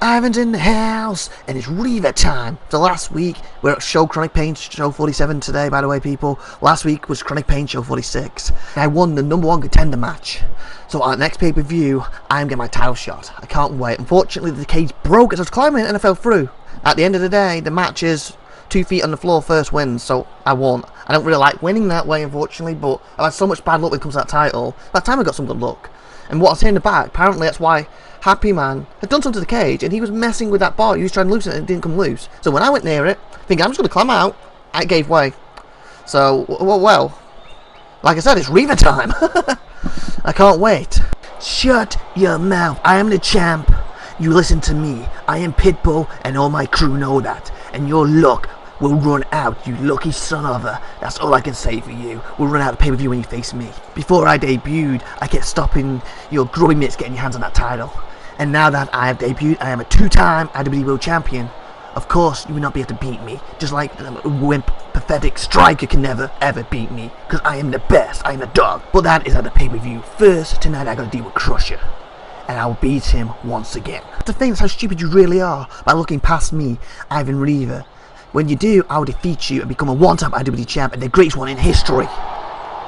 Ivan's in the house, and it's Reaver time. So last week, we're at Kronic Pain show 47 today, by the way, people. Last week was Kronic Pain show 46. I won the #1 contender match. So our next pay-per-view, I'm getting my title shot. I can't wait. Unfortunately, the cage broke as I was climbing and I fell through. At the end of the day, the match is 2 feet on the floor first wins, so I won. I don't really like winning that way, unfortunately, but I've had so much bad luck when it comes to that title. That time I got some good luck. And what I was hearing in the back, apparently that's why Happy Man had done something to the cage, and he was messing with that bar. He was trying to loosen it and it didn't come loose. So when I went near it, thinking I'm just going to climb out, it gave way. So, well, like I said, it's Reaver time. I can't wait. Shut your mouth. I am the champ. You listen to me. I am Pitbull, and all my crew know that. And your luck will run out, you lucky son of a. That's all I can say for you. We'll run out of pay-per-view when you face me. Before I debuted, I kept stopping your grubby mitts getting your hands on that title. And now that I have debuted, I am a 2-time IWD World Champion. Of course, you will not be able to beat me. Just like the wimp, pathetic striker can never, ever beat me. Because I am the best. I am the dog. But that is at the pay-per-view. First, tonight I gotta deal with Crusher. And I will beat him once again. The thing is how stupid you really are by looking past me, Ivan Reaver. When you do, I will defeat you and become a 1-time IWD champ and the greatest one in history.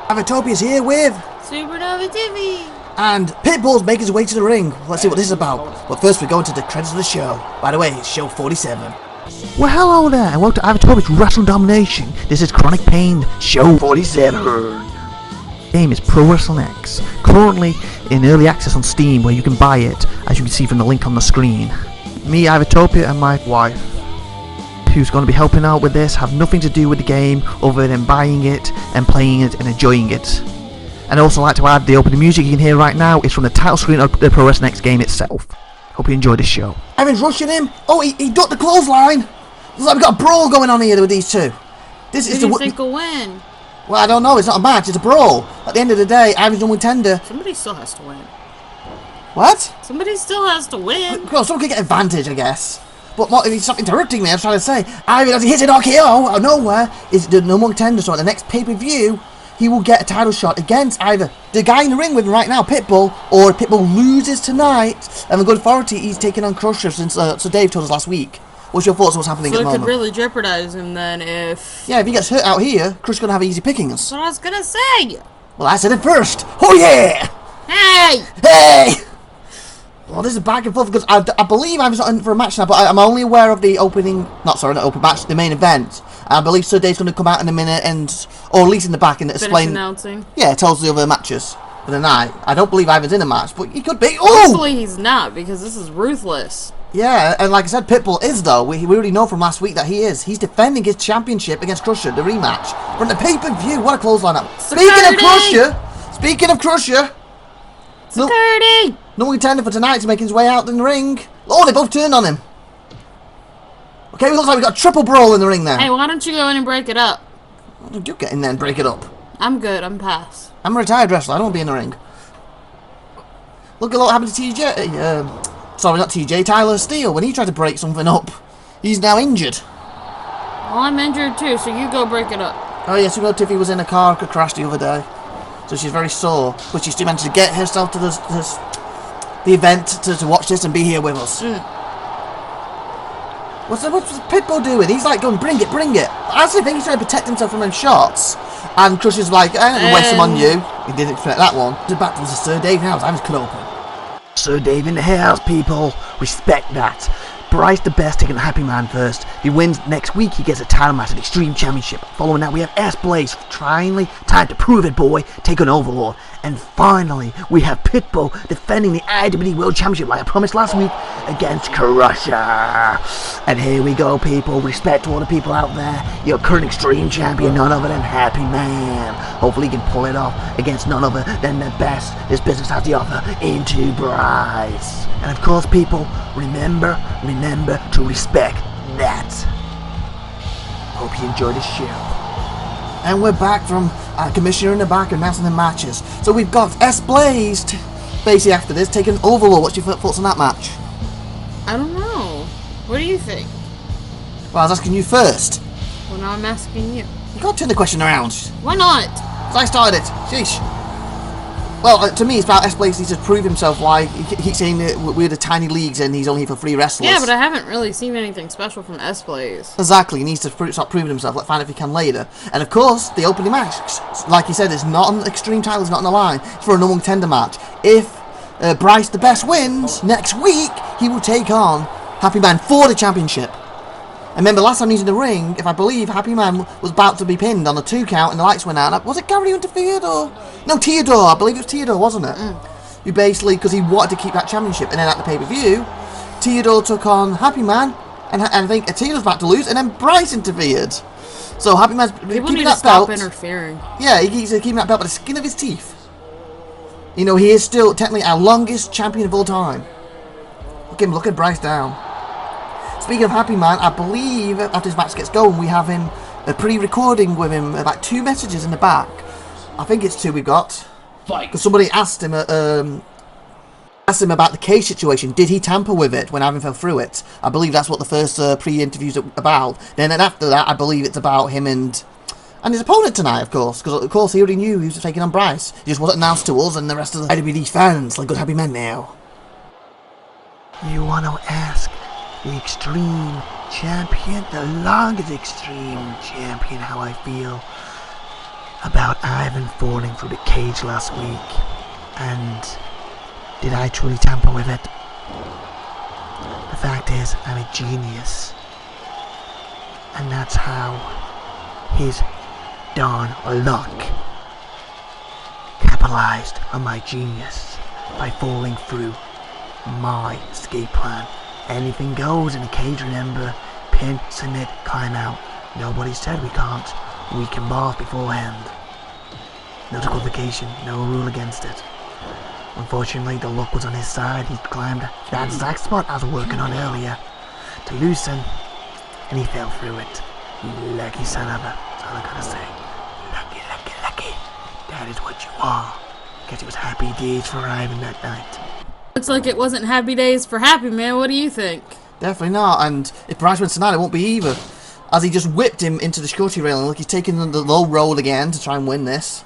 IVATOPIA'S here with SupernovaTiffy. And Pitbull's making his way to the ring. Let's see what this is about. But first we're going to the credits of the show. By the way, it's show 47. Well, hello there, and welcome to IVATOPIA'S Wrestling Domination. This is Kronic Pain, show 47. Game is Pro Wrestling X, currently in early access on Steam, where you can buy it, as you can see from the link on the screen. Me, IVATOPIA, and my wife, who's going to be helping out with this, have nothing to do with the game other than buying it and playing it and enjoying it. And I'd also like to add, the opening music you can hear right now is from the title screen of the Pro Wrestling X game itself. Hope you enjoy this show. Ivan's rushing him. Oh, he ducked the clothesline. Looks like we've got a brawl going on here with these two. This is Who do you think will win? Well, I don't know. It's not a match. It's a brawl. At the end of the day, Ivan's done with tender. Somebody still has to win. What? Somebody still has to win. Well, someone can get advantage, I guess. But what, if he's stop interrupting me, I was trying to say, Ivan, as he hits an RKO out of nowhere, is the #1 contender. So at the next pay-per-view, he will get a title shot against either the guy in the ring with him right now, Pitbull, or if Pitbull loses tonight, and a good authority, he's taking on Crusher since so Dave told us last week. What's your thoughts on what's happening at the moment? So it could really jeopardize him then if... Yeah, if he gets hurt out here, Crusher's going to have easy pickings. That's what I was going to say. Well, I said it first. Oh, yeah! Hey! Hey! Well, this is back and forth because I believe I'm not in for a match now, but I'm only aware of the opening... Not open match, the main event. I believe Sir Dave's going to come out in a minute and... Or at least in the back and explain... announcing. Yeah, it tells the other matches for the night. I don't believe Ivan's in a match, but he could be. Oh! Hopefully he's not, because this is ruthless. Yeah, and like I said, Pitbull is, though. We already know from last week that he is. He's defending his championship against Crusher, the rematch. From the pay-per-view. What a clothesline up. Speaking of Crusher... Security! No contender for tonight to make his way out in the ring. Oh, they both turned on him. Okay, it looks like we got a triple brawl in the ring there. Hey, why don't you go in and break it up? You get in there and break it up. I'm good, I'm past. I'm a retired wrestler, I don't want to be in the ring. Look at what happened to TJ. Sorry, not TJ, Tyler Steele. When he tried to break something up, he's now injured. Well, I'm injured too, so you go break it up. Oh, yeah, SupernovaTiffy was in a car crash the other day. So she's very sore, but she still managed to get herself to the event to watch this and be here with us. What's Pitbull doing? He's like going, bring it. I actually think he's trying to protect himself from them shots. And Crusher's like, I'm going to waste them on you. He didn't expect that one. The back was Sir Dave house. I was cut open. Sir Dave in the house, people. Respect that. Bryce the Best taking the Happy Man first. If he wins next week, he gets a title match at Extreme Championship. Following that, we have S-Blaze. Finally, time to prove it, boy. Take on Overlord. And finally, we have Pitbull defending the IWD World Championship, like I promised last week, against Crusher. And here we go, people. Respect to all the people out there. Your current Extreme Champion, none other than Happy Man. Hopefully, he can pull it off against none other than the best this business has to offer, into Bryce. And of course, people, remember to respect that. Hope you enjoyed the show. And we're back from Commissioner in the back announcing the matches. So we've got S-Blaze basically after this taking Overlord. What's your thoughts on that match? I don't know. What do you think? Well, I was asking you first. Well, now I'm asking you. You can't turn the question around. Why not? Because I started it. Sheesh. Well, to me, it's about S-Blaze needs to prove himself. Why he keeps saying that we're the tiny leagues and he's only here for 3 wrestlers. Yeah, but I haven't really seen anything special from S-Blaze. Exactly, he needs to start proving himself. Let's find out if he can later. And of course, the opening match, like he said, is not an Extreme title, it's not on the line. It's for a number 1 contender match. If Bryce the Best wins next week, he will take on Happy Man for the championship. And remember, last time he was in the ring, if I believe, Happy Man was about to be pinned on a 2 count and the lights went out. Was it Gary interfered or... No, Theodore. I believe it was Theodore, wasn't it? Who basically, because he wanted to keep that championship. And then at the pay-per-view, Theodore took on Happy Man. And I think Theodore's about to lose. And then Bryce interfered. So Happy Man's keeping that belt. Interfering. Yeah, he's keeping that belt by the skin of his teeth. You know, he is still technically our longest champion of all time. Look at Bryce down. Speaking of Happy Man, I believe after his match gets going, we have him a pre-recording with him, about 2 messages in the back. I think it's 2 we've got. Because somebody asked him about the cage situation. Did he tamper with it when Ivan fell through it? I believe that's what the first pre-interview's about. Then after that, I believe it's about him and his opponent tonight, of course. Because of course he already knew he was taking on Bryce. He just wasn't announced to us and the rest of the IWD fans, like good Happy Men now. You want to ask the Extreme Champion, the longest Extreme Champion, how I feel about Ivan falling through the cage last week, and did I truly tamper with it? The fact is, I'm a genius, and that's how his darn luck capitalized on my genius by falling through my escape plan. Anything goes in a cage, remember. Pin, submit, climb out. Nobody said we can't. We can both beforehand. No disqualification, no rule against it. Unfortunately, the luck was on his side. He climbed that exact spot I was working on earlier to loosen, and he fell through it. You lucky son of a... That's all I gotta say. Lucky, lucky, lucky. That is what you are. Guess it was happy days for Ivan that night. Looks like it wasn't happy days for Happy Man. What do you think? Definitely not, and if Bryce wins tonight, it won't be either. As he just whipped him into the security railing. Look, he's taking the low roll again to try and win this.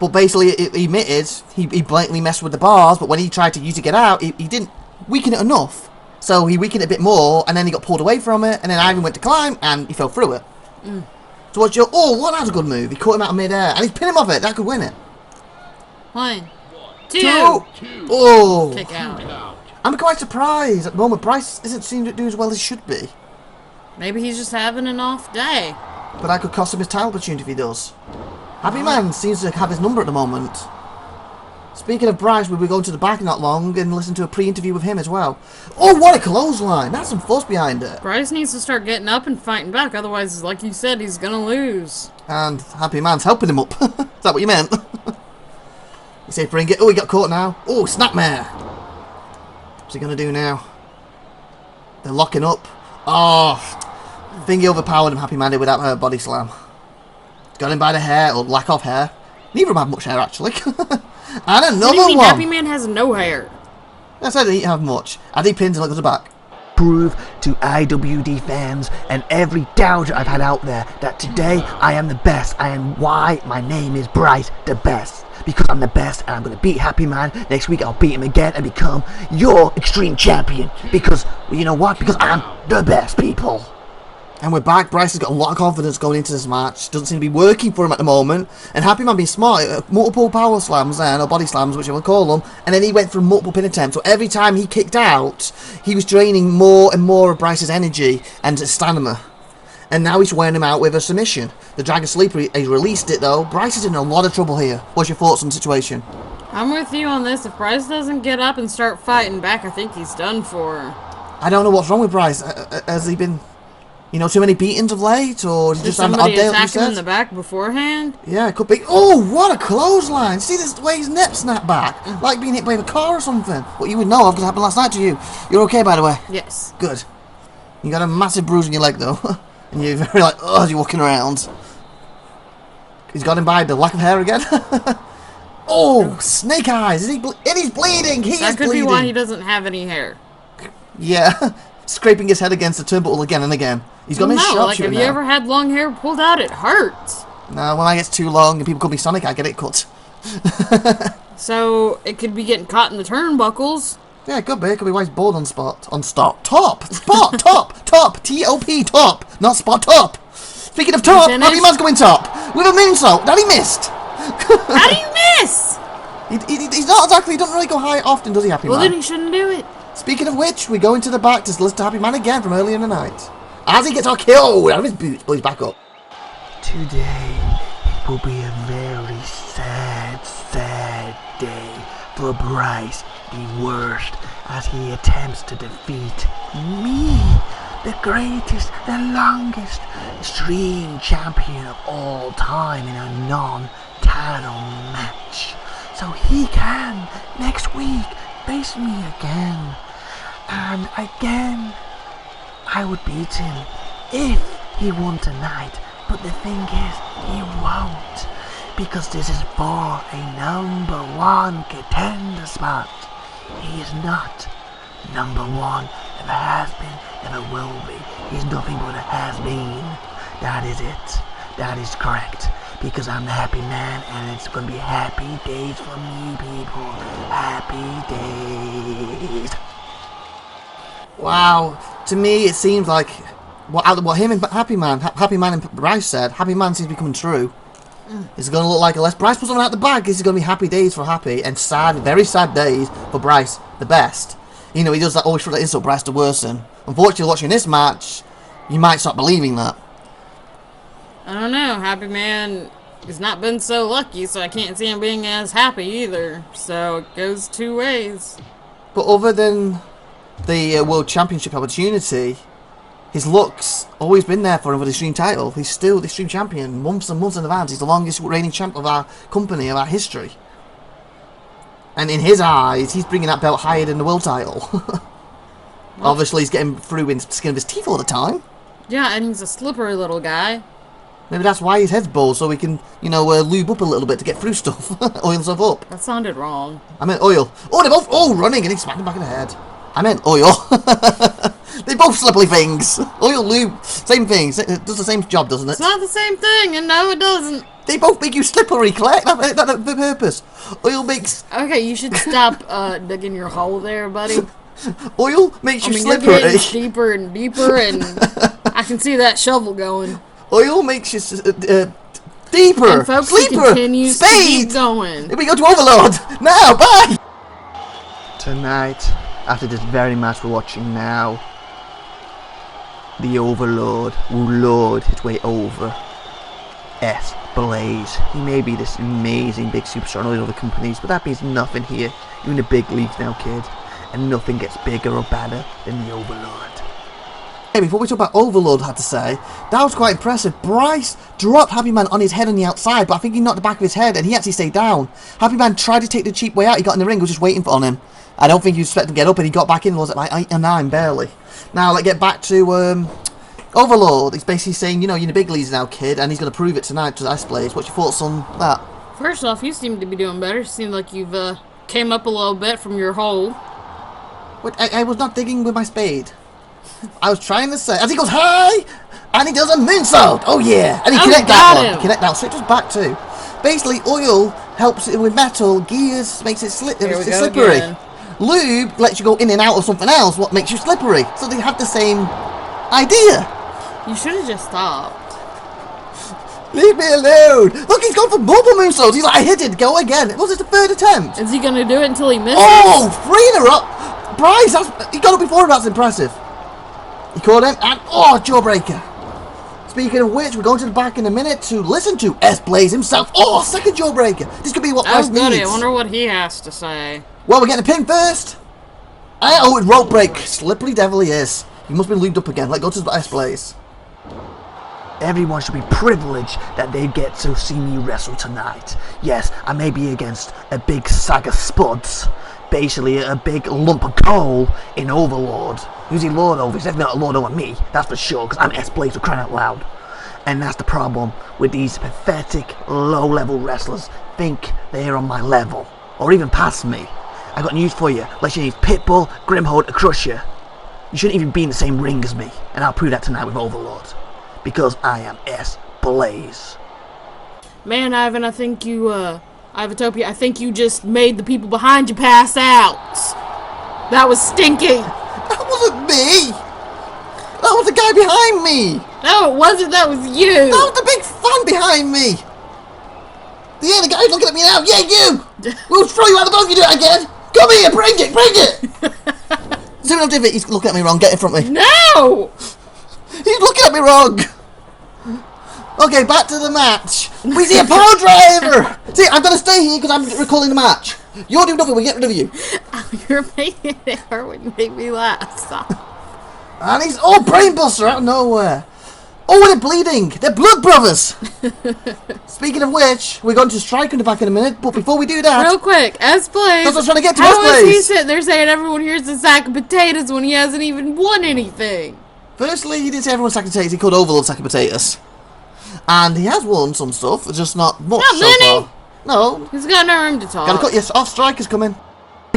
But basically, he admitted he blatantly messed with the bars, but when he tried to use it to get out, he didn't weaken it enough. So he weakened it a bit more, and then he got pulled away from it, and then Ivan went to climb, and he fell through it. So what's your... Oh, well, that was a good move. He caught him out of mid-air, and he's pinned him off it. That could win it. 1, 2. Oh. Kick out. I'm quite surprised. At the moment, Bryce isn't seeming to do as well as he should be. Maybe he's just having an off day. But that could cost him his title opportunity if he does. Happy Man seems to have his number at the moment. Speaking of Bryce, we'll be going to the back not long and listen to a pre-interview with him as well. Oh, what a clothesline! That's some force behind it. Bryce needs to start getting up and fighting back, otherwise, like you said, he's gonna lose. And Happy Man's helping him up. Is that what you meant? You say bring it. Oh, he got caught now. Oh, snapmare. What's he gonna do now? They're locking up. Oh, I think he overpowered him, Happy Man did, without her body slam. Got him by the hair, or lack of hair. Neither of them have much hair, actually. And another what do you mean one. Happy Man has no hair? I said he didn't have much. And he pins and look at the back. Prove to IWD fans and every doubter I've had out there that today I am the best. I am why my name is Bryce the Best. Because I'm the best and I'm going to beat Happy Man. Next week I'll beat him again and become your Extreme Champion. Because, you know what? Because I'm the best, people. And we're back. Bryce has got a lot of confidence going into this match. Doesn't seem to be working for him at the moment. And Happy Man being smart. Multiple power slams then, or body slams, whichever you call them. And then he went for multiple pin attempts. So every time he kicked out, he was draining more and more of Bryce's energy and stamina. And now he's wearing him out with a submission. The Dragon Sleeper, he's released it though. Bryce is in a lot of trouble here. What's your thoughts on the situation? I'm with you on this. If Bryce doesn't get up and start fighting back, I think he's done for. I don't know what's wrong with Bryce. Has he been... You know, too many beatings of late, or just have an odd day, like you said? Attack him in the back beforehand? Yeah, it could be. Oh, what a clothesline! See this way his neck snapped back, like being hit by a car or something. What you would know of, because it happened last night to you. You're okay, by the way. Yes. Good. You got a massive bruise in your leg though, and you're very like, oh, as you're walking around. He's got him by the lack of hair again. Oh, snake eyes! Is he? And he's bleeding. He is bleeding. That could be why he doesn't have any hair. Yeah. Scraping his head against the turnbuckle again and again. He's got his sharpshooter like, have you ever had long hair pulled out? It hurts. No, when I get too long and people call me Sonic, I get it cut. So it could be getting caught in the turnbuckles. Yeah, it could be. It could be why he's bored on spot. On stop. Top! Spot! Top! T-O-P, top! Not spot, top! Speaking of top, Happy Man's going top! With a moonsault that he missed! How do you miss? He's not exactly, he doesn't really go high often, does he, Happy Man? Well, then he shouldn't do it. Speaking of which, we go into the back to listen to Happy Man again from earlier in the night. As he gets our kill out of his boots, but he's back up. Today, it will be a very sad, sad day for Bryce, the worst, as he attempts to defeat me, the greatest, the longest Extreme Champion of all time in a non-title match. So he can, next week, face me again. And again, I would beat him if he won tonight. But the thing is, he won't. Because this is for a #1 contender spot. He is not #1. Never has been, never will be. He's nothing but a has-been. That is it. That is correct. Because I'm the Happy Man, and it's going to be happy days for me, people. Happy days. Wow. To me, it seems like what him and Happy Man and Bryce said. Happy Man seems to be coming true. It's going to look like, unless Bryce puts something out the bag, this is going to be happy days for Happy, and sad, very sad days for Bryce, the best. You know, he does that, always try to insult Bryce to worsen. Unfortunately, watching this match, you might start believing that. I don't know. Happy Man has not been so lucky, so I can't see him being as happy either. So it goes two ways. But other than the World Championship opportunity, his luck's always been there for him with the Extreme title. He's still the Extreme Champion, months and months in advance. He's the longest reigning champ of our company, of our history. And in his eyes, he's bringing that belt higher than the world title. Obviously, he's getting through in the skin of his teeth all the time. Yeah, and he's a slippery little guy. Maybe that's why his head's bald, so he can, you know, lube up a little bit to get through stuff. Oil himself up. That sounded wrong. I meant oil. Oh, they're both running, and he smacked him back in the head. I meant oil. They're both slippery things. Oil, lube, same thing. It does the same job, doesn't it? It's not the same thing, and no, it doesn't. They both make you slippery, Claire. That's the purpose. Oil makes... Okay, you should stop digging your hole there, buddy. Oil makes you slippery. You're getting deeper and deeper, and I can see that shovel going. Oil makes you deeper. And folks, sleeper. Continues Spade. to keep going. Here we go to Overlord. Now, bye. Tonight, after this very match we're watching now, the Overlord will lord his way over S. Blaze. He may be this amazing big superstar in all the other companies, but that means nothing here. You're in the big leagues now, kid, and nothing gets bigger or badder than the Overlord. Hey, before we talk about Overlord, I had to say, that was quite impressive. Bryce dropped Happy Man on his head on the outside, but I think he knocked the back of his head, and he actually stayed down. Happy Man tried to take the cheap way out. He got in the ring, was just waiting on him. I don't think he was expecting to get up, and he got back in, was it like 8 or 9, barely. Now, let's get back to Overlord. He's basically saying, you know, you're in the big leagues now, kid, and he's going to prove it tonight to S. Blaze. What's your thoughts on that? First off, you seem to be doing better. Seems like you've came up a little bit from your hole. What, I was not digging with my spade. I was trying to say, as he goes high, and he does a moonsault. Oh yeah, and he connect that one. He connect that one. So it goes back too. Basically, oil helps it with metal. Gears makes it slippery. Again. Lube lets you go in and out of something else. What makes you slippery? So they have the same idea. You should have just stopped. Leave me alone. Look, he's gone for multiple moonsaults. He's like, I hit it. Go again. Was it the 3rd attempt? Is he gonna do it until he misses? Oh, freeing her up. Bryce, he got up before him. That's impressive. He caught him, and oh, jawbreaker. Speaking of which, we're going to the back in a minute to listen to S. Blaze himself. Oh, second jawbreaker. This could be what Bryce needs. I wonder what he has to say. Well, we're getting a pin first. Oh, it's rope break. Slippery devil he is. He must be lubed up again. Let's go to S. Blaze. Everyone should be privileged that they get to see me wrestle tonight. Yes, I may be against a big sack of spuds. Basically, a big lump of coal in Overlord. Who's he lord over? He's definitely not a lord over me, that's for sure, because I'm S. Blaze for crying out loud. And that's the problem with these pathetic, low-level wrestlers. Think they're on my level, or even past me. I got news for you. Unless you need Pitbull, Grimhold to crush you. You shouldn't even be in the same ring as me, and I'll prove that tonight with Overlord. Because I am S. Blaze. Man, Ivan, I Ivatopia, I think you just made the people behind you pass out. That was stinky. That wasn't me. That was the guy behind me. No, it wasn't. That was you. That was the big fan behind me. Yeah, the guy's looking at me now. Yeah, you. We'll throw you out the boat if you do it again. Come here, bring it, bring it. SupernovaTiffy, he's looking at me wrong. Get in front of me. No. He's looking at me wrong. Okay, back to the match. We see a power driver. See, I've got to stay here because I'm recalling the match. You're doing nothing. We get rid of you. Oh, you're making it hurt when you make me laugh. Stop. And he's brainbuster out of nowhere. Oh, they're bleeding. They're blood brothers. Speaking of which, we're going to strike in the back in a minute. But before we do that, real quick, S plays. That's what I was trying to get to. How is he sitting there saying everyone here's a sack of potatoes when he hasn't even won anything? Firstly, he didn't say everyone's sack of potatoes. He called Overlord sack of potatoes. And he has won some stuff, just not much Not so many. far. No. He's got no room to talk. Gotta cut you off. Strikers coming.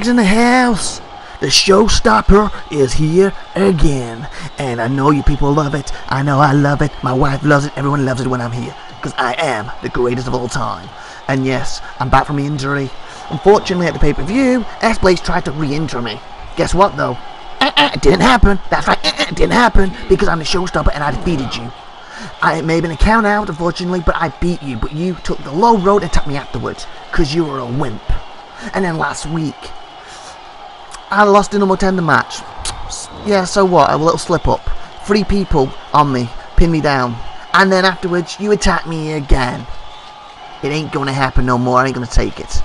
In the house. The showstopper is here again. And I know you people love it. I know I love it. My wife loves it. Everyone loves it when I'm here. Because I am the greatest of all time. And yes, I'm back from injury. Unfortunately, at the pay-per-view, S-Blaze tried to re-injure me. Guess what, though? It didn't happen. That's right. It didn't happen. Because I'm the showstopper and I defeated you. It may have been a count out, unfortunately, but I beat you. But you took the low road and attacked me afterwards. Because you were a wimp. And then last week, I lost the number 10 match. Yeah, so what? A little slip up. 3 people on me, pinned me down. And then afterwards, you attack me again. It ain't gonna happen no more. I ain't gonna take it.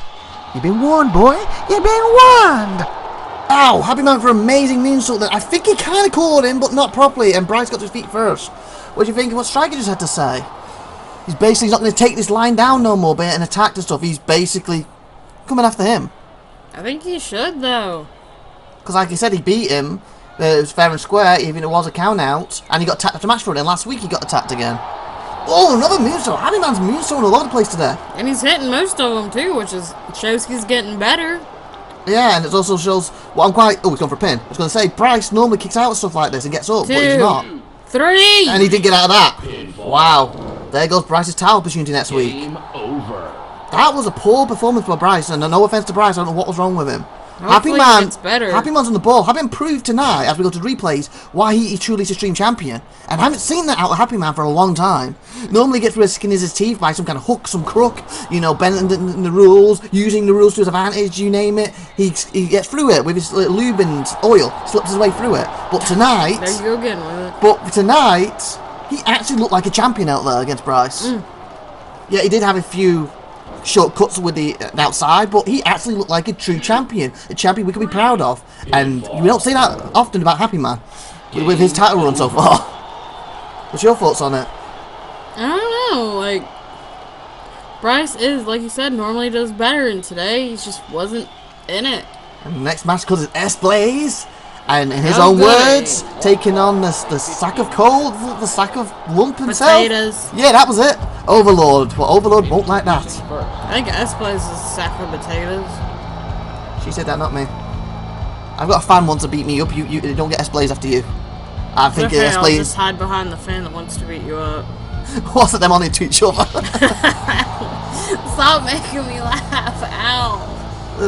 You've been warned, boy. You've been warned. Ow! Happy Man for amazing moonsault there. I think he kind of caught him, but not properly. And Bryce got to his feet first. What do you think of what Striker just had to say? He's not going to take this line down no more, but an attack and stuff. He's basically coming after him. I think he should, though. Because like he said, he beat him. It was fair and square, even if it was a count out. And he got attacked after match for it. And last week he got attacked again. Oh, another moonsault. Happy Man's moonsault all over the place today. And he's hitting most of them, too, which shows he's getting better. Yeah, and it also shows... Well, he's going for a pin. I was going to say, Bryce normally kicks out stuff like this and gets up, 2, but he's not. 3. And he did get out of that. Wow. There goes Bryce's title opportunity next week. Game over. That was a poor performance by Bryce, and no offense to Bryce, I don't know what was wrong with him. Hopefully he gets better. Happy Man's on the ball. Happy Man proved tonight, as we go to replays, why he truly is a Stream Champion. And I haven't seen that out of Happy Man for a long time. Normally he gets rid of skin his teeth by some kind of hook, some crook, you know, bending the rules, using the rules to his advantage, you name it. He gets through it with his lube and oil, slips his way through it. But tonight... There you go again with it. But tonight, he actually looked like a champion out there against Bryce. Yeah, he did have a few shortcuts with the outside, but he actually looked like a true champion, a champion we can be proud of. And we don't say that often about Happy Man with his title run so far. What's your thoughts on it? I don't know, like, Bryce is, like you said, normally does better, and today he just wasn't in it. And the next match, because it's S-Blaze, and in his own words, taking on the sack of coal, the sack of lump himself. Potatoes. Yeah, that was it. Overlord. Well, Overlord won't like that. I think S-Blaze is a sack of potatoes. She said that, not me. I've got a fan wants to beat me up. You don't get S-Blaze after you. I think I'll S-Blaze... just hide behind the fan that wants to beat you up. Wasn't them on into each other? Stop making me laugh. Ow.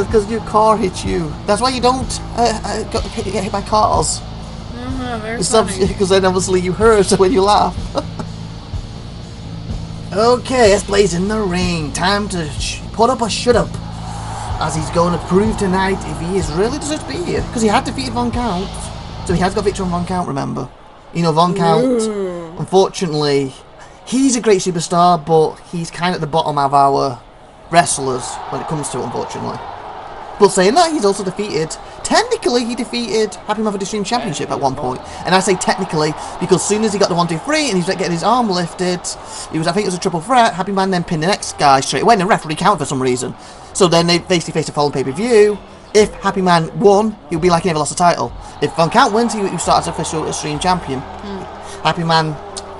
Because your car hit you. That's why you don't get hit by cars. Very funny. Because then obviously you hurt when you laugh. Okay, S-Blaze in the ring. Time to put up or shut up. As he's going to prove tonight if he is really deserves to be here. Because he had defeated Von Count. So he has got victory on Von Count, remember. You know, Von Count, unfortunately, he's a great superstar, but he's kind of at the bottom of our wrestlers when it comes to it, unfortunately. But saying that, he's also defeated... Technically, he defeated Happy Man for the Stream Championship at one point. And I say technically, because as soon as he got the 1, 2, 3, and he's getting his arm lifted, I think it was a triple threat, Happy Man then pinned the next guy straight away, and the referee counted for some reason. So then they basically faced a following pay-per-view. If Happy Man won, he would be like he never lost a title. If Von Count wins, he would start as official Stream Champion. Happy Man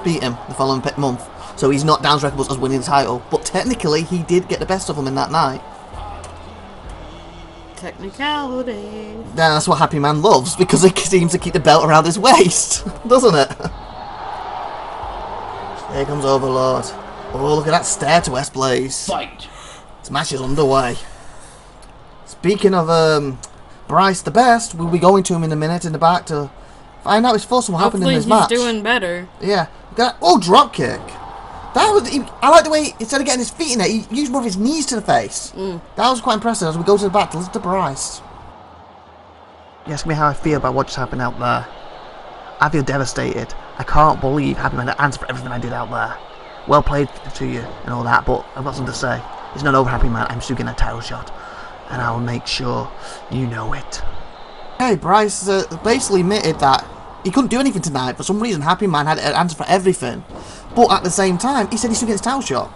beat him the following month. So he's not down as record as winning the title. But technically, he did get the best of him in that night. Technicality. That's what Happy Man loves, because it seems to keep the belt around his waist, doesn't it? Here comes Overlord. Oh, look at that stare to S-Blaze. Fight. This match is underway. Speaking of Bryce the Best, we'll be going to him in a minute in the back to find out his thoughts on what happened in this match. Hopefully he's doing better. Yeah. Oh, drop kick. That was. I like the way instead of getting his feet in it, he used more of his knees to the face. That was quite impressive. As we go to the back to listen to Bryce. You ask me how I feel about what just happened out there. I feel devastated. I can't believe Happy Man had answered for everything I did out there. Well played to you and all that, but I've got something to say. It's not over, Happy Man. I'm still getting a title shot, and I will make sure you know it. Hey, Bryce basically admitted that he couldn't do anything tonight. For some reason, Happy Man had an answer for everything. But at the same time, he said he still gets his title shot.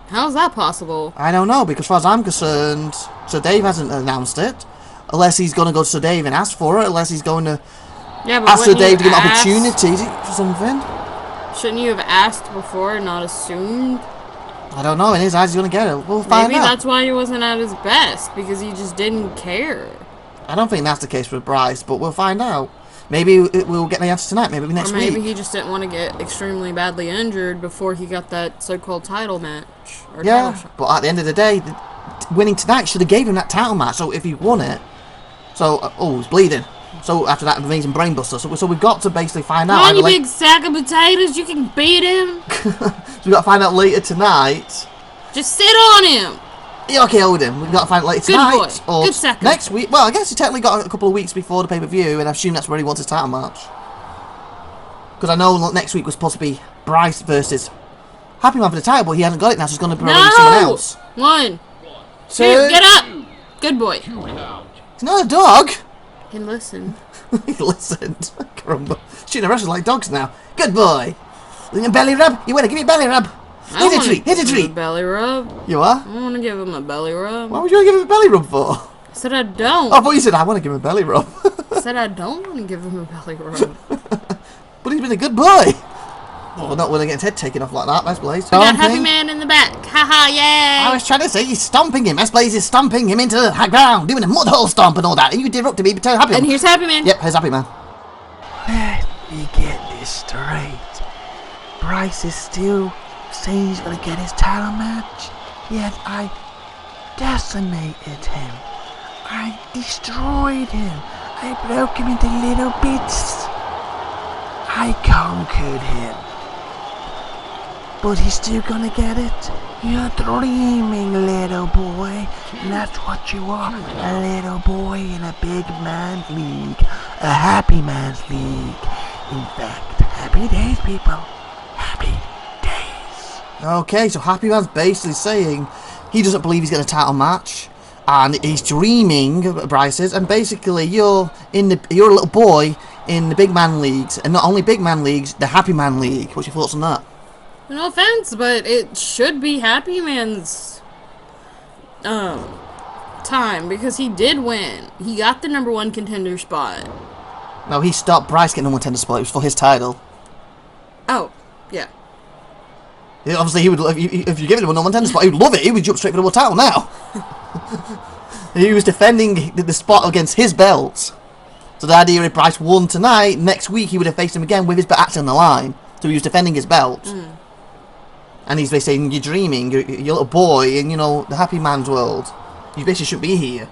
How's that possible? I don't know, because as far as I'm concerned, Sir Dave hasn't announced it. Unless he's going to go to Sir Dave and ask for it. Unless he's going to ask Sir Dave to give him opportunities for something. Shouldn't you have asked before and not assumed? I don't know. In his eyes, he's going to get it. We'll find out. Maybe that's why he wasn't at his best, because he just didn't care. I don't think that's the case with Bryce, but we'll find out. Maybe we'll get the answer tonight. Maybe next week. Or maybe he just didn't want to get extremely badly injured before he got that so-called title match. Or title shot. But at the end of the day, winning tonight should have gave him that title match. So if he won it, he's bleeding. So after that amazing brainbuster, so we've got to basically find out. Come on, you big sack of potatoes! You can beat him. So we've got to find out later tonight. Just sit on him. Yeah, okay, hold him. We've got to find out later tonight. Good boy. Or good second. Next week. Well, I guess he technically got a couple of weeks before the pay-per-view, and I assume that's where he wants his title match. Because I know next week was supposed to be Bryce versus Happy Man for the title, but he hasn't got it now, so he's going to promote someone else. 1, 2, get up. Good boy. He's not a dog. He listened. He listened. Crumble. Shooting the wrestlers like dogs now. Good boy. A belly rub? You want to give me a belly rub? Hit a treat. Hit a treat. Belly rub. You are? I want to give him a belly rub. Why would you want to give him a belly rub for? I said I don't. Oh, I thought you said I want to give him a belly rub. I said I don't want to give him a belly rub. But he's been a good boy. Well, not when I get his head taken off like that. Let's Blaze. We got Happy Man in the back. Haha, yay! I was trying to say he's stomping him. S Blaze is stomping him into the ground, doing a mud hole stomp and all that. And you interrupted me, but tell Happy Man. And here's Happy Man. Yep, here's Happy Man. Let me get this straight. Bryce is still saying he's going to get his title match, yet I decimated him. I destroyed him. I broke him into little bits. I conquered him. But he's still gonna get it. You're dreaming, little boy. And that's what you are. A little boy in a big man's league. A happy man's league. In fact, happy days, people. Happy days. Okay, so Happy Man's basically saying he doesn't believe he's getting a title match. And he's dreaming, Bryce is, and basically you're a little boy in the big man leagues, and not only big man leagues, the Happy Man League. What's your thoughts on that? No offense, but it should be Happy Man's time, because he did win. He got the #1 contender spot. No, he stopped Bryce getting the #1 contender spot. It was for his title. Oh, yeah. Yeah, obviously, he would if you give him a #1 contender spot, he would love it. He would jump straight for the world title now. He was defending the spot against his belt. So the idea if Bryce won tonight, next week he would have faced him again with his belt actually on the line. So he was defending his belt. And he's basically saying, you're dreaming, you're a little boy in, the Happy Man's world. You basically shouldn't be here.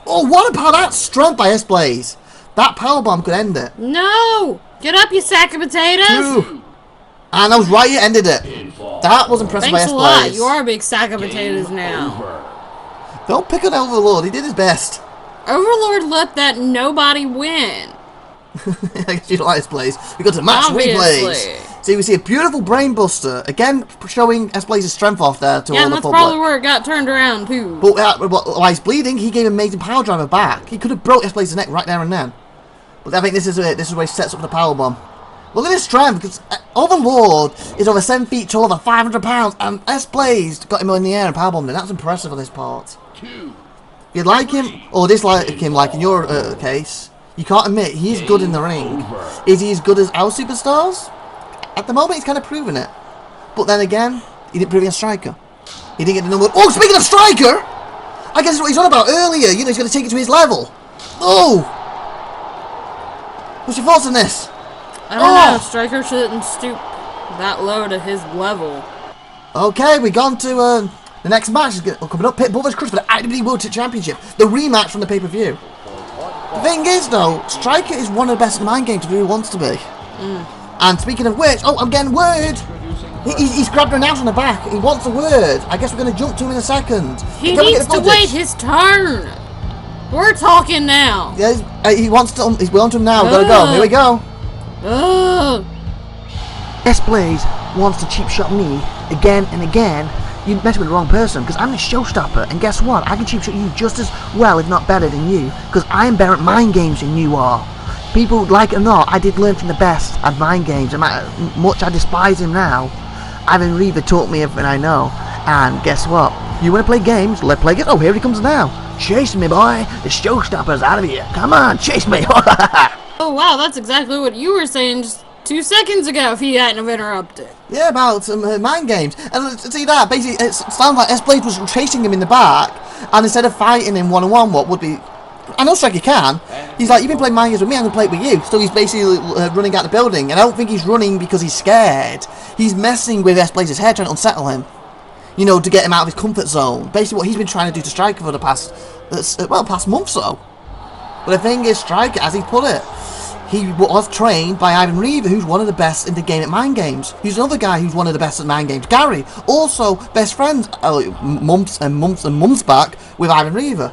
Oh, what about that strength by S-Blaze? That powerbomb could end it. No! Get up, you sack of potatoes! 2. And I was right, you ended it. That was impressive by S-Blaze. Thanks a lot, you are a big sack of potatoes now. Don't pick on Overlord, he did his best. Overlord let that nobody win. I guess you don't like S-Blaze. We got to match replays. So we see a beautiful brainbuster. Again, showing S-Blaze's strength off there to all the public. Yeah, that's probably where it got turned around, too. But while he's bleeding, he gave an amazing power driver back. He could have broke S-Blaze's neck right there and then. But I think this is it. This is where he sets up the powerbomb. Look at his strength, because Overlord is over 7 feet tall, over 500 pounds, and S-Blaze got him in the air and powerbombed him. That's impressive on his part. You'd like him, or dislike him, like in your case, you can't admit he's good in the ring. Is he as good as our superstars? At the moment, he's kind of proving it. But then again, he didn't prove against Striker. He didn't get the number. Oh, speaking of Striker! I guess that's what he's on about earlier. He's going to take it to his level. Oh! What's your thoughts on this? I don't know. Striker shouldn't stoop that low to his level. Okay, we gone to The next match is coming up. Pitbull vs. Crush for the IWD World Championship. The rematch from the pay-per-view. The thing is, though, Striker is one of the best in the mind games if he wants to be. And speaking of which, oh, I'm getting word. He's grabbed her now on the back. He wants a word. I guess we're going to jump to him in a second. He needs to wait his turn. We're talking now. Yeah, he wants to. He's willing to now. Gotta go. Here we go. S-Blaze wants to cheap shot me again and again. You mess with the wrong person, because I'm the showstopper, and guess what? I can cheap shot you just as well, if not better than you, because I am better at mind games than you are. People, like it or not, I did learn from the best at mind games, no matter how much I despise him now. Ivan Reaver taught me everything I know, and guess what? You want to play games? Let's play games. Oh, here he comes now. Chase me, boy. The showstopper's out of here. Come on, chase me. Oh, wow, that's exactly what you were saying just 2 seconds ago if he hadn't have interrupted. Yeah, about mind games. And see that, basically, it sounds like S-Blade was chasing him in the back, and instead of fighting him one-on-one, what would be... I know Striker can. He's like, you've been playing mind games with me, I'm going to play it with you. So he's basically running out the building, and I don't think he's running because he's scared. He's messing with S-Blaze's head, trying to unsettle him. You know, to get him out of his comfort zone. Basically what he's been trying to do to Striker for the past month or so. But the thing is, Striker, as he put it, he was trained by Ivan Reaver, who's one of the best in the game at mind games. He's another guy who's one of the best at mind games. Gary, also best friends months and months back with Ivan Reaver.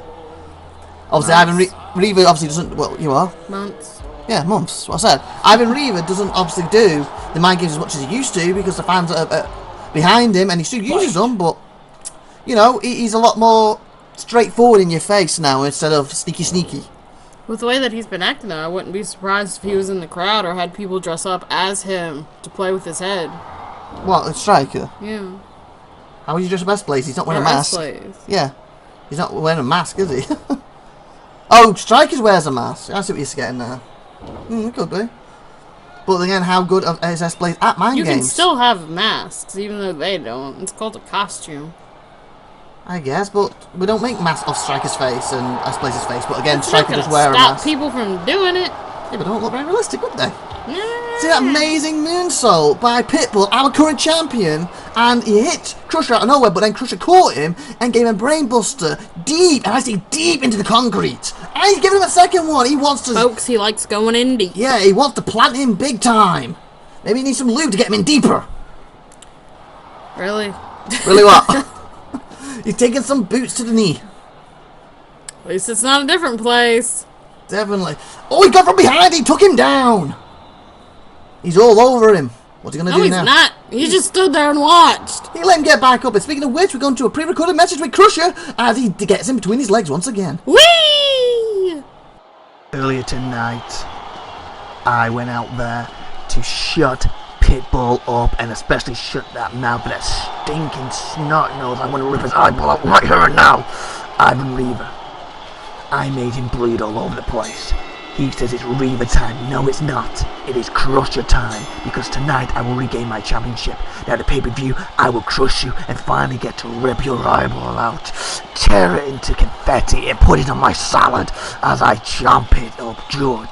Obviously, Ivan Reaver obviously doesn't... Well, you are. Months. Yeah, months. What I said. Ivan Reaver doesn't obviously do the mind games as much as he used to because the fans are behind him, and he still uses them, but, you know, he's a lot more straightforward in your face now instead of sneaky. With the way that he's been acting, though, I wouldn't be surprised if he was in the crowd or had people dress up as him to play with his head. What, a Striker? Yeah. How would you dress best place? He's not wearing a mask. Yeah. He's not wearing a mask, is he? Oh, Strikers wears a mask. I see what you're getting there. Could be. But again, how good is S-Blaze at mind games? You can still have masks, even though they don't. It's called a costume. I guess, but we don't make masks of Striker's face and S-Blaze's face. But again, Striker does wear a mask. Stop people from doing it. Yeah, but don't look very realistic, would they? See that amazing moonsault by Pitbull, our current champion, and he hit Crusher out of nowhere, but then Crusher caught him and gave him a brainbuster deep, and I say deep into the concrete. And he's giving him a second one. He wants to... Folks, he likes going in deep. Yeah, he wants to plant him big time. Maybe he needs some lube to get him in deeper. Really? Really what? He's taking some boots to the knee. At least it's not a different place. Definitely. Oh, he got from behind. He took him down. He's all over him. What's he going to do now? No, he's not. He just stood there and watched. He let him get back up. And speaking of which, we're going to a pre-recorded message with Crusher as he gets in between his legs once again. Whee! Earlier tonight, I went out there to shut Pitbull up, and especially shut that mouth with that stinking snot nose. I'm going to rip his eyeball out right here and now. Ivan Reaver. I made him bleed all over the place. He says it's Reaver time. No, it's not. It is Crusher time, because tonight I will regain my championship. Now, the pay-per-view, I will crush you and finally get to rip your eyeball out, tear it into confetti, and put it on my salad as I chomp it up good.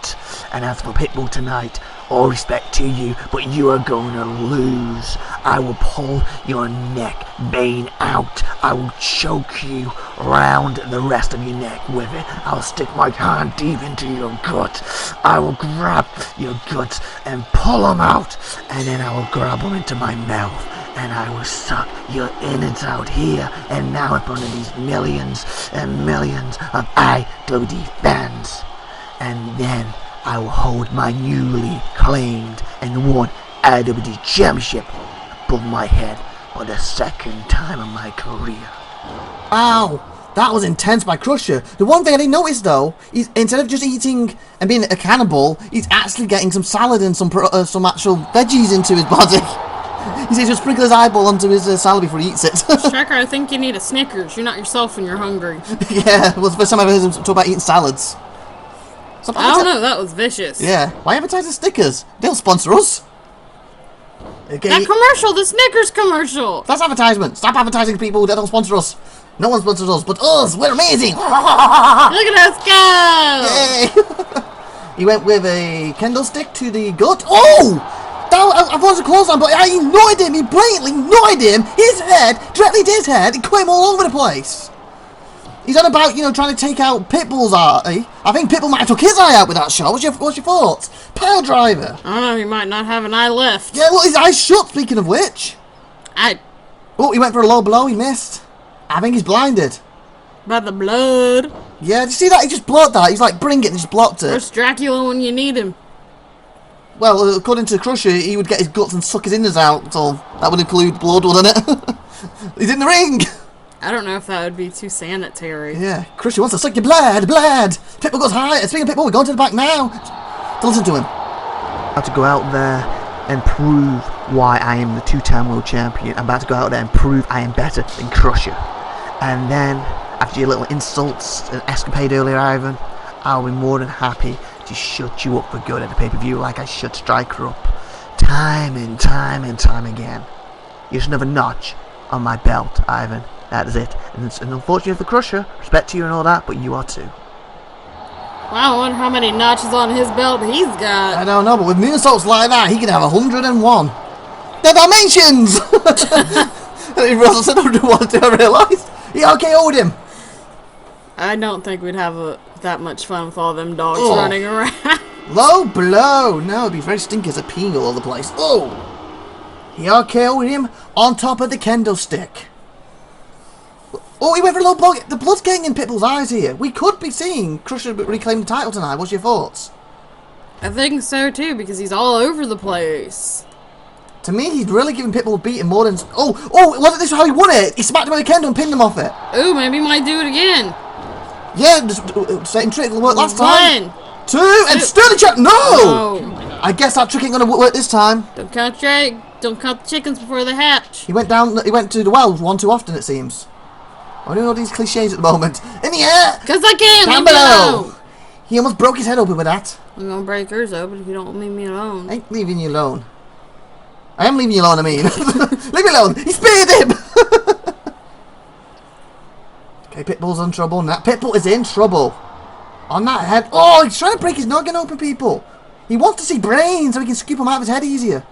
And as for Pitbull tonight, all respect to you, but you are going to lose. I will pull your neck vein out. I will choke you round the rest of your neck with it. I'll stick my hand deep into your gut. I will grab your guts and pull them out, and then I will grab them into my mouth, and I will suck your innards out here and now in front of these millions and millions of IWD fans. And then I will hold my newly claimed and won IWD Championship above my head for the second time in my career. Wow, that was intense by Crusher. The one thing I didn't notice though, is instead of just eating and being a cannibal, he's actually getting some salad and some actual veggies into his body. He says he'll sprinkle his eyeball onto his salad before he eats it. Striker, I think you need a Snickers. You're not yourself when you're hungry. Yeah, well, it's the first time I've heard him talk about eating salads. I don't know, that was vicious. Yeah, why advertise stickers? They'll sponsor us. Okay. That commercial, the Snickers commercial. That's advertisement. Stop advertising people that don't sponsor us. No one sponsors us, but us. We're amazing. Look at us go. Yay. He went with a candlestick to the gut. Oh! I was a close on, but I annoyed him. He blatantly annoyed him. His head, directly to his head, and cut him all over the place. He's on about, you know, trying to take out Pitbull's eye. I think Pitbull might have took his eye out with that shot. What's your thoughts? Pile driver. I don't know, he might not have an eye left. Yeah, look, his eye's shut, speaking of which. Oh, he went for a low blow, he missed. I think he's blinded. By the blood. Yeah, did you see that? He just blocked that. He's like, bring it, and just blocked it. Where's Dracula when you need him? Well, according to Crusher, he would get his guts and suck his innards out, so that would include blood, wouldn't it? He's in the ring! I don't know if that would be too sanitary. Yeah, Crusher wants to suck your blood! Pitbull goes high. Speaking of Pitbull, we're going to the back now to listen to him. I'm about to go out there and prove why I am the two-time world champion. I'm about to go out there and prove I am better than Crusher. And then, after your little insults and escapade earlier, Ivan, I'll be more than happy to shut you up for good at the pay-per-view like I shut Striker up. Time and time and time again. You're just another notch on my belt, Ivan. That is it. And it's unfortunate for Crusher. Respect to you and all that, but you are too. Wow, I wonder how many notches on his belt he's got. I don't know, but with moonsaults like that, he can have 101. The dimensions! Russell said 101, did I realise? He RKO'd him. I don't think we'd have that much fun with all them dogs running around. Low blow. No, it'd be very stinky as a peen all over the place. Oh! He RKO'd him on top of the kendo stick. Oh, he went for a low blow. The blood's getting in Pitbull's eyes here. We could be seeing Crusher reclaim the title tonight. What's your thoughts? I think so too, because he's all over the place. To me, he's really giving Pitbull a beating more than... Oh, wasn't this how he won it? He smacked him with a kendo and pinned him off it. Ooh, maybe he might do it again. Yeah, the same trick that worked last time. 1, 2, and Sterling Chuck. No! Oh. I guess that trick ain't going to work this time. Don't count your egg. Don't count the chickens before they hatch. He went to the well one too often, it seems. I don't know these cliches at the moment. In the air! Because I can't Down leave me below! alone. He almost broke his head open with that. I'm going to break yours open if you don't leave me alone. I ain't leaving you alone. I am leaving you alone, I mean. Leave me alone! He speared him! Okay, Pitbull's in trouble now. Pitbull is in trouble. On that head. Oh, he's trying to break his noggin open, people. He wants to see brains so he can scoop them out of his head easier.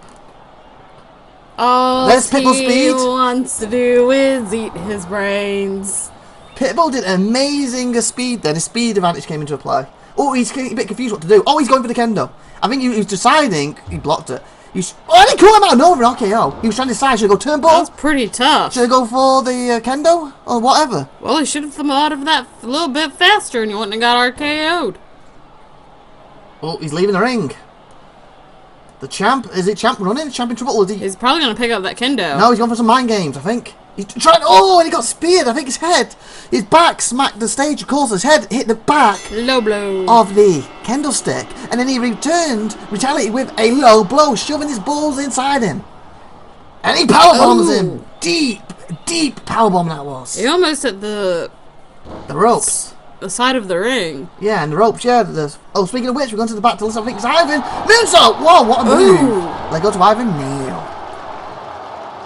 All There's Pitbull's he speed. wants to do is eat his brains. Pitbull did amazing speed then. His speed advantage came into play. Oh, he's a bit confused what to do. Oh, he's going for the kendo. I think he was deciding. He blocked it. He didn't call him out and over an RKO. He was trying to decide, should I go turnbuckle? That's pretty tough. Should I go for the kendo? Or whatever? Well, he should have thought of that a little bit faster and he wouldn't have got RKO'd. Oh, he's leaving the ring. The champ, is it champ running? Champ in trouble? Or is he... He's probably going to pick up that kendo. No, he's going for some mind games, I think. He's trying. Oh, and he got speared. I think his back smacked the stage. Of course, his head hit the back Low blow. of the kendo stick, and then he retaliated with a low blow, shoving his balls inside him. And he powerbombs him. Deep powerbomb that was. He almost hit the ropes. the side of the ring. Yeah, and the ropes, yeah. Oh, speaking of which, we're going to the back to listen. I think it's Ivan. Moonsault! Whoa, what a move. Ooh. Let go to Ivan Neal.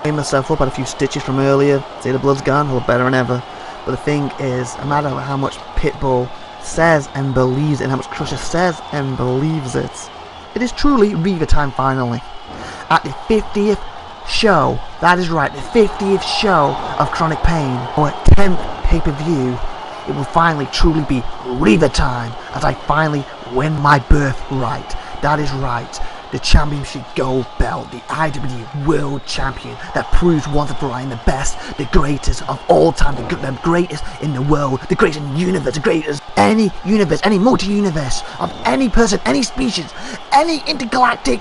Cleaned myself up, had a few stitches from earlier. See, the blood's gone, I look better than ever. But the thing is, no matter how much Pitbull says and believes it, and how much Crusher says and believes it, it is truly Riva time finally. At the 50th show, that is right, the 50th show of Chronic Pain, or 10th pay-per-view, it will finally truly be Riva time, as I finally win my birthright. That is right. The championship gold belt, the IWD world champion that proves once and for all I am the best, the greatest of all time, the greatest in the world, the greatest in the universe, the greatest any universe, any multi-universe, of any person, any species, any intergalactic,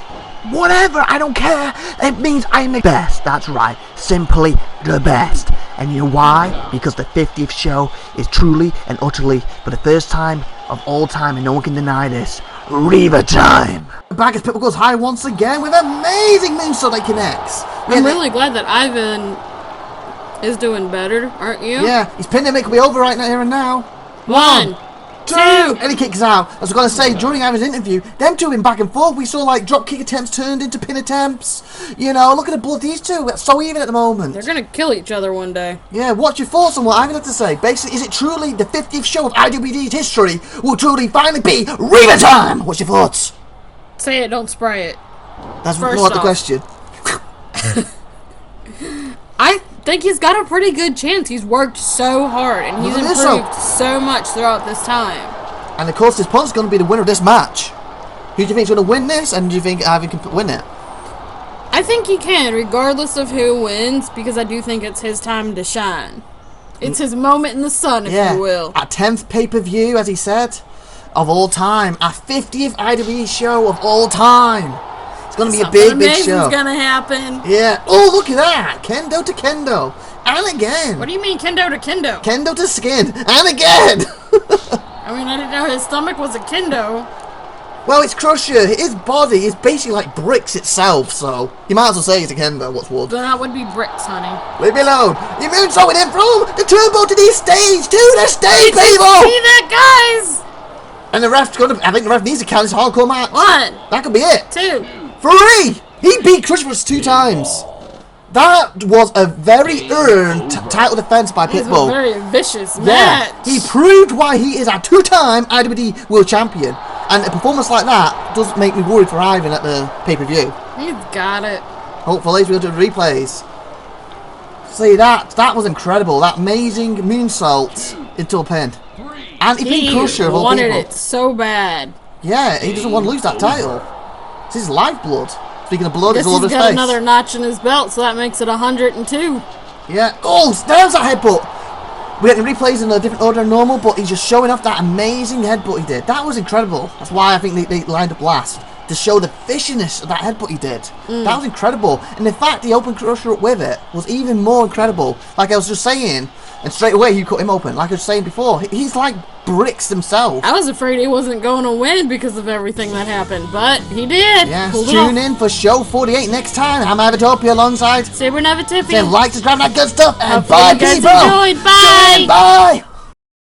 whatever, I don't care. It means I am the best. That's right, simply the best. And you know why? Because the 50th show is truly and utterly, for the first time of all time, and no one can deny this, Riva time. Back as Pitbull goes high once again with amazing moonsault that connects. I'm really glad that Ivan is doing better, aren't you? Yeah, his pandemic will be over right now, here and now. 1, 2, and he kicks out. As I was going to say, during Ivan's interview, them two in back and forth, we saw like drop kick attempts turned into pin attempts. You know, look at the blood these two, it's so even at the moment. They're gonna kill each other one day. Yeah, what's your thoughts on what Ivan had to say? Basically, is it truly the 50th show of IWD's history will truly finally be Riva time? What's your thoughts? Say it, don't spray it. That's First not the off. question. I think he's got a pretty good chance. He's worked so hard, and he's Look at this one. improved so much throughout this time. And of course, this opponent's going to be the winner of this match. Who do you think's going to win this, and do you think Ivan can win it? I think he can, regardless of who wins, because I do think it's his time to shine. It's his moment in the sun, if you will. Our 10th pay-per-view, as he said, of all time. Our 50th IWD show of all time. It's going to be a big, big show. Something amazing's going to happen. Yeah. Oh, look at that. Kendo to kendo. And again. What do you mean, kendo to kendo? Kendo to skin. And again. I mean, I didn't know his stomach was a kendo. Well, it's Crusher. His body is basically like bricks itself, so you might as well say it's a kendo. What's wood? Then that would be bricks, honey. Leave me alone. You moonsaulting in from the turbo to the stage. To the stage, people. See that, guys? And the ref's going to... I think the ref needs to count this hardcore match. 1, That could be it. 2. 3! He beat Crusher 2 times. That was a very earned title defense by It was a Pitbull. very vicious Yeah, match. he proved why he is a 2-time IWD World Champion. And a performance like that does make me worried for Ivan at the pay-per-view. He's got it. Hopefully we'll do replays. See, that was incredible. That amazing moonsault into a pin. And he beat Crusher of all wanted people. it so bad. Yeah, he doesn't want to lose that title. It's his lifeblood. Speaking of blood, Guess it's all over he's his got face. another notch in his belt, so that makes it 102. Yeah. Oh, there's that headbutt. We're getting replays in a different order than normal, but he's just showing off that amazing headbutt he did. That was incredible. That's why I think they lined up last. To show the fishiness of that headbutt he did. That was incredible. And the fact he opened Crusher up with it was even more incredible. Like I was just saying, and straight away you cut him open. Like I was saying before, he's like bricks himself. I was afraid he wasn't going to win because of everything that happened, but he did. Yes, Pulled it tune off. in for show 48 next time. I'm IVATOPIA alongside. SupernovaTiffy. Say like, subscribe, that good stuff, and Hopefully bye, you guys people. enjoyed. Bye. Bye.